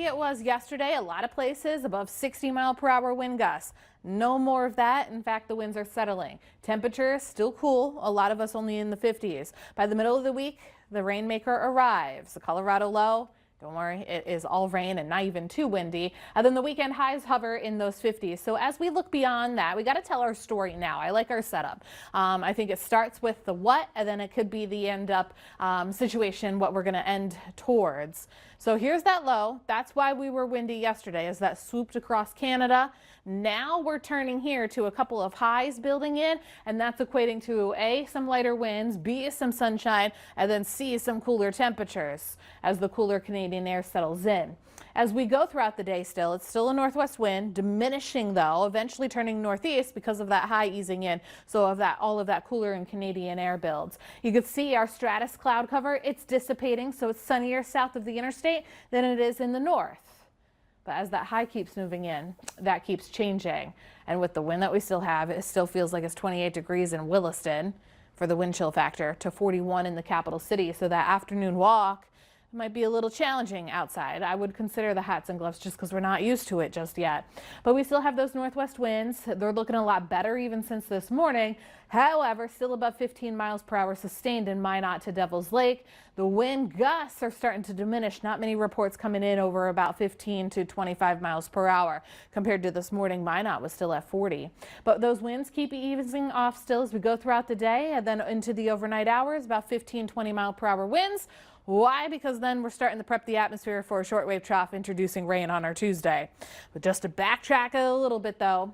It was yesterday, a lot of places above 60-mile-per-hour wind gusts. No more of that. In fact, the winds are settling. Temperatures still cool, a lot of us only in the 50s. By the middle of the week, the rainmaker arrives. The Colorado low, don't worry, it is all rain and not even too windy. And then the weekend highs hover in those 50s. So as we look beyond that, we got to tell our story now. I like our setup. I think it starts with the what, and then it could be the end up situation, what we're going to end towards. So here's that low. That's why we were windy yesterday, as that swooped across Canada. Now we're turning here to a couple of highs building in, and that's equating to A, some lighter winds, B, some sunshine, and then C, some cooler temperatures as the cooler Canadian air settles in. As we go throughout the day still, it's still a northwest wind, diminishing though, eventually turning northeast because of that high easing in. So all of that cooler and Canadian air builds. You can see our stratus cloud cover, it's dissipating, so it's sunnier south of the interstate than it is in the north. But as that high keeps moving in, that keeps changing. And with the wind that we still have, it still feels like it's 28 degrees in Williston for the wind chill factor to 41 in the capital city. So that afternoon walk might be a little challenging outside. I would consider the hats and gloves just because we're not used to it just yet. But we still have those northwest winds. They're looking a lot better even since this morning. However, still above 15 miles per hour sustained in Minot to Devil's Lake. The wind gusts are starting to diminish. Not many reports coming in over about 15 to 25 miles per hour. Compared to this morning, Minot was still at 40. But those winds keep easing off still as we go throughout the day, and then into the overnight hours, about 15, 20 mile per hour winds. Why? Because then we're starting to prep the atmosphere for a shortwave trough introducing rain on our Tuesday. But just to backtrack a little bit though,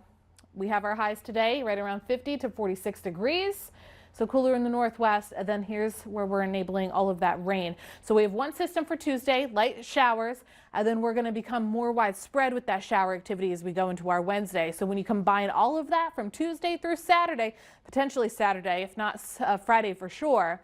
we have our highs today right around 50 to 46 degrees. So cooler in the northwest, and then here's where we're enabling all of that rain. So we have one system for Tuesday, light showers, and then we're going to become more widespread with that shower activity as we go into our Wednesday. So when you combine all of that from Tuesday through Saturday, potentially Saturday, if not Friday for sure,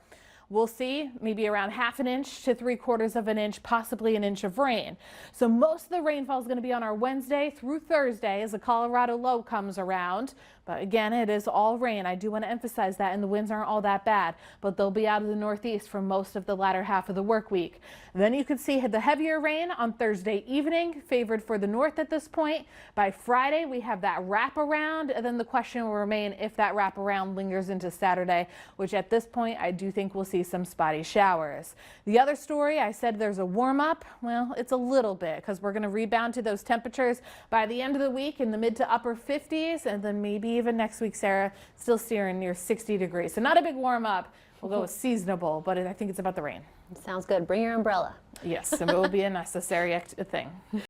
we'll see maybe around ½ an inch to 3/4 of an inch, possibly an inch of rain. So most of the rainfall is going to be on our Wednesday through Thursday as the Colorado low comes around. But again, it is all rain. I do want to emphasize that, and the winds aren't all that bad, but they'll be out of the northeast for most of the latter half of the work week. Then you can see the heavier rain on Thursday evening, favored for the north at this point. By Friday, we have that wraparound, and then the question will remain if that wraparound lingers into Saturday, which at this point, I do think we'll see some spotty showers. The other story, I said there's a warm up. Well, it's a little bit because we're going to rebound to those temperatures by the end of the week in the mid to upper 50s, and then maybe even next week, Sarah, still steering near 60 degrees. So not a big warm up. We'll go with seasonable, but I think it's about the rain. Sounds good. Bring your umbrella. Yes, and it will be a necessary thing.